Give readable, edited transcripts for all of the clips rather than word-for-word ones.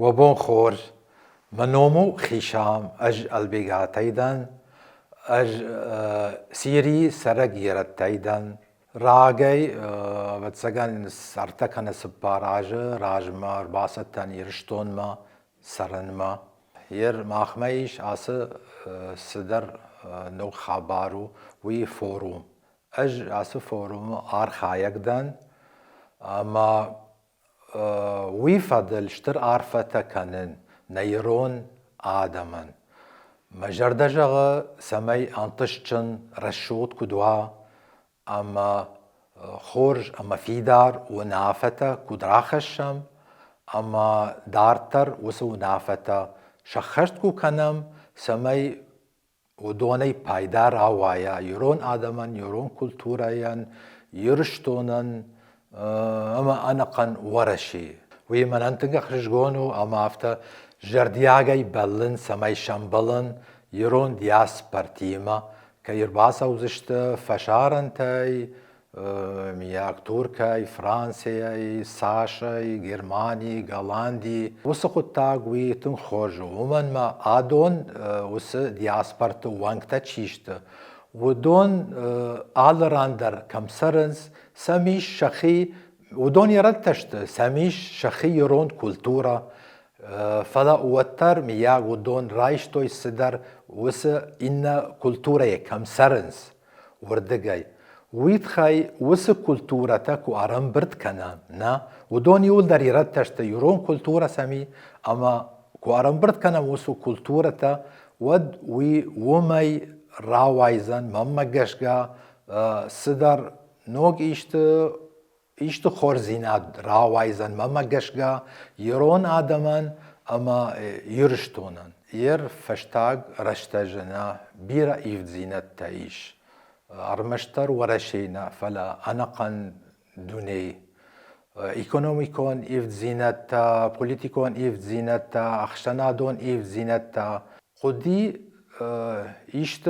وبون خور منومو خيشام أج البيغاتيدن أج سيري سرقيرتيدن راجي بتسجن سرتكن سباراج راجمار باستن يرشتون ما سرن ما ير ماخميش آس صدر نو خبارو وي فوروم أج آس فوروم آرخايقدن أما ويفضل شتر عارفة كانن نيرون آدمن مجردجغ سمي أنتشتن رشوت كدوا أما خورج أما في دار ونافتا كدراخشم أما دارتر وسو نافتا شخشت كو كنم سمي ودوني پايدار آوايا يرون آدمن يرون كولتوريان يرشتونن أما أنقن ورشي ويمن أنتنق خشجونو أما أفتا جردياغي بلن سمي شمبلن يرون دياس برتيما كيرباسا وزشت فشارنتي مياك توركاي فرانسياي ساشاي جرماني غالاندي وسقو تاغوي تنخوجو ومن ما آدون وس دياسبرتو وانكتا تشيشت ودون آلراندر كمسرنز سميش شخي ودون يردتشت سميش شخي يرون كولتورا فلا وتر مياك ودون رايشتو يصدر وس إن كولتورا كمسرنز وردقاي ويتخاي وس كولتورتك وأرم برد كنا نا ودون يولدر يردتشت يرون كولتورا سمي أما كوارم برد كنا وسو كولتورتا ود ومي راوايزن مما قشقا صدر نوغ إيشت خورزينات راوايزن مما قشقا يرون آدمان أما يرشتونن ير فشتاق رشتجنا بيرا إفزينت تعيش أرمشتر ورشينا فلا أنقن دوني إيكونوميكون إفزينتا بوليتيكون إفزينتا أخشنادون إفزينتا قدي إيشت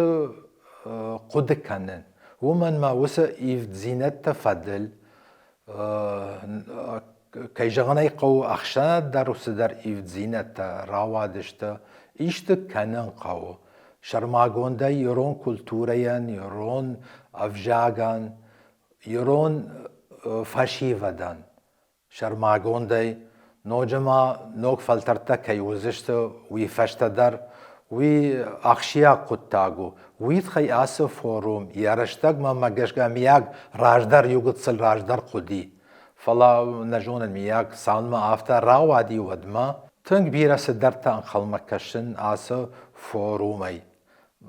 قد كنن ومن ما وس إفزينتا فضل كي جغني قو أخشناد دروس در إفزينتا راوادشتا إيشت كنن قو شرماغون دا يرون كولتوريان يرون أفجاغان يرون فاشيفدان شرماغون دا نوجما نوك فلترتا كي وزشت ويفشت در وي أخشيا قطاغو ويتخي آسو فوروم يارشتاق ما مقشقا مياق راجدار يوغتسل راجدار قدي فلا نجون المياق سالما آفتا راوادي ودما تنگ بيرا سدرتا انخلمكشن آسو فورومي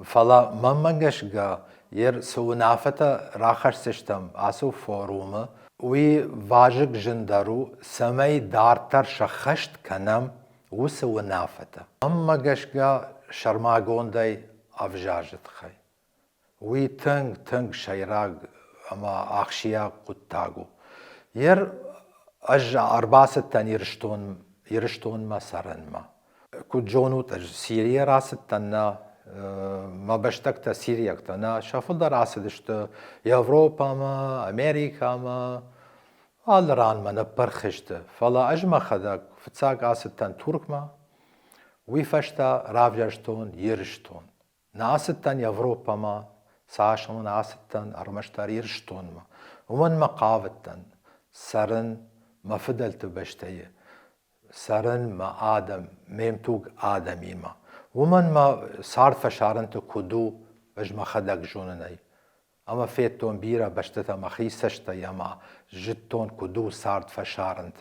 فلا ممنگشگا یر سونافتا راخش سشتم آسو فورومه وی واجق جندرو سمي دارتر شخشت کنم و سونافتا ممنگشگا شرماغون داي افجاجت خي وی تنگ شيراغ اما اخشيا قطاغو یر اج ارباستن يرشتون ما سرن ما كو جونوت اج سيريا راستنا ما بشتكتا سيريا كتنا شافل در عصدشت يوروبا ما أمريكا ما آلران ما نبرخشت فلا أجمع خدك فتساق عصدتن ترك ما ويفشتا رافجشتون يرشتون نعصدتن يوروبا ما ساشون عصدتن أرمشتار يرشتون ما ومن مقاوتن سرن ما فدلت بشتيه سرن ما آدم ميمتوق آدمي ما ومن ما صار فشارنت كدو بجما خدك جونني اما فيتون بيرا بشتتا مخيسشتا يما جتون كدو صارت فشارنت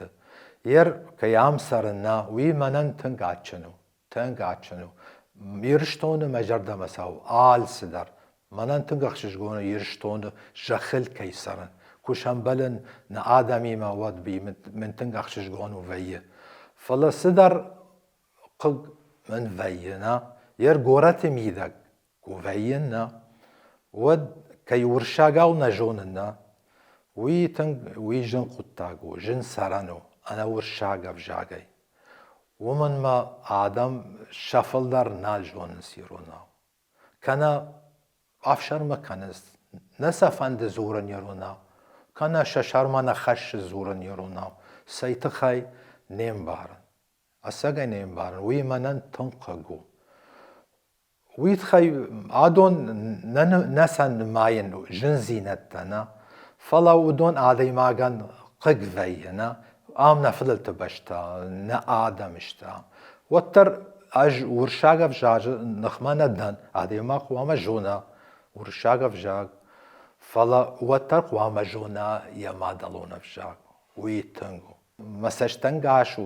ير كيام سرنا وي منن تنقاتشنو يرشتون مجرد مساو آل سدر منن تنقخششگون يرشتون جخل كيسرن كوشنبلن نا آدمي ما ود بي من تنقخششگون وفيه فلا سدر قق من فينا ير غورت ميدك وفينا ود كي ورشاقاو نجوننا وي جن قطاقو جن سرانو انا ورشاقا فجاقاي ومن ما آدم شفل در نالجون نسيرونا كان افشار ما كانست نسفند زورن يرونا كان ششار ما نخش زورن يرونا سيتخاي نيم بارن أساقين بارن وي منن تنققو ويتخي عادون نسن ماين جنزينتنا فلا ودون عادي ماغن ققفينا آمنا فضلت بشتا نا آدمشتا وتر أج ورشاقف جاج نخمانا دن عادي ما قوام جونا ورشاقف جاج فلا وتر قوام جونا يما دلونا فجاج ويتنقو مسشتنقاش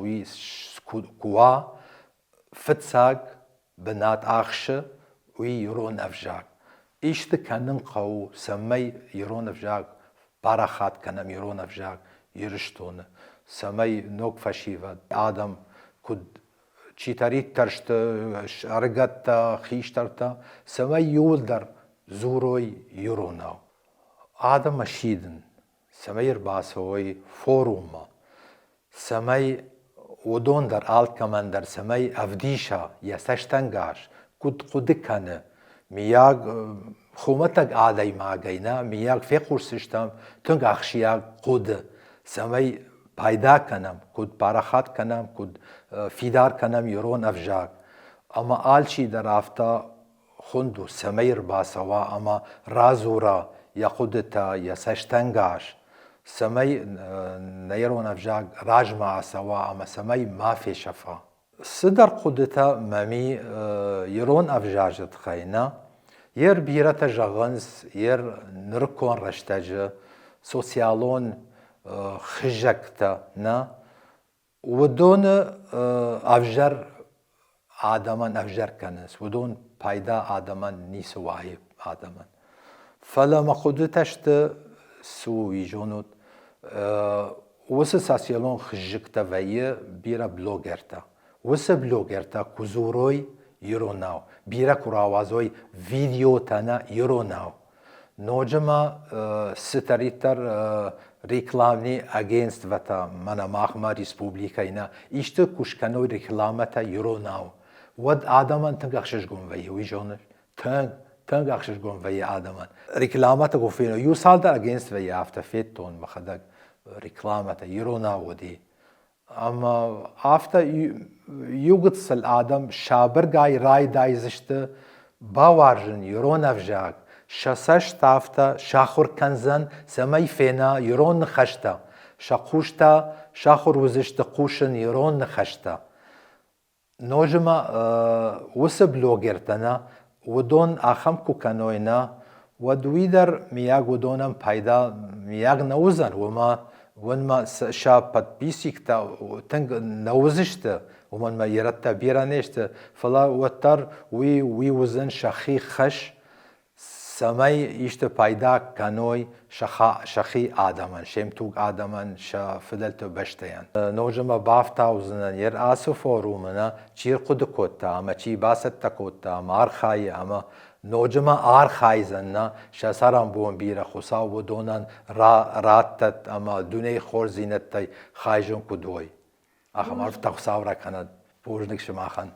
كوا فتساق بنات آخشة ويرون أفجاق إيشت كنن قو سمي يرون أفجاق باراخات كنم يرون أفجاق يرشتون سمي نوك فشيفة آدم كد چيتاريت ترشت أرغت خيشترتا سمي يولدر زوروي يروناو آدم مشيدن سمي رباسوي فوروما سمي ودون در آلت كمان در سمي أفديشا يسشتنگاش قد كان مياغ خومتك آدي ماغينا مياغ في قرسشتم تنگ أخشياغ قد سمي پايدا كنم قد باراخات كنم قد فيدار كنم يرون أفجاغ أما آلشي در آفتا خندو سمي رباسوا أما رازورا يقودتا يسشتنگاش سمي نيرون أفجاق راجمع سوا أما سمي ما في شفا صدر قدتا مامي يرون أفجاج تخينا ير بيرة جغنز ير نركون رشتاج سوسيالون خجكتا نا ودون أفجر آدمان أفجر كنس ودون بايدا آدمان نيسو واهي آدمان فلما قدتشت سوي جونوت وس ساسيالون خجكتا ويه بيرا بلوغرتا وس بلوغرتا كوزوروي يروناو بيرا كراوازوي فيديو تانا يروناو نوجما ستريتر ريكلامني اگينست وتا منا ماخما ريسبوبليكاينا اشت كوشكانو ريكلامتا يروناو ود آدمان تنقخشش قوم ويه ويجونر تنگ اخشش گون وی آدمان رکلامت گوفینو یو سال در اگینست وی آفتا فیتون بخدق رکلامت یرونا ودی اما آفتا یوگتس الآدم شابرگای رای دایزشت باوارجن یرون افجاق شسش تافتا شاخور کنزن سمی فینا یرون نخشتا شاقوشتا شاخور وزشت قوشن یرون نخشتا نوجما وسب لوگرتنا ودون آخم كوكانوينا ودويدر مياغ ودونم بايدا مياغ نوزن وما شابت بيسيكتا تنگ نوزشت ومن ما يرتا بيرانيشت فلا وتر وي وزن شخي خش سمي يشت بايدا كانوي شخي آدمان شمتوق آدمان شا فدلت بشتيان نوجما بافتا وزنن ير آسو فورومنا چير قد كوتا اما چي باست كوتا مار خاي اما نوجما آر خاي زننا شا سرم بون بيرا خسا ودونن راتت اما دوني خور زينت خايجون كدوي اخم عرف تخساورا كانت بوجنك شماخن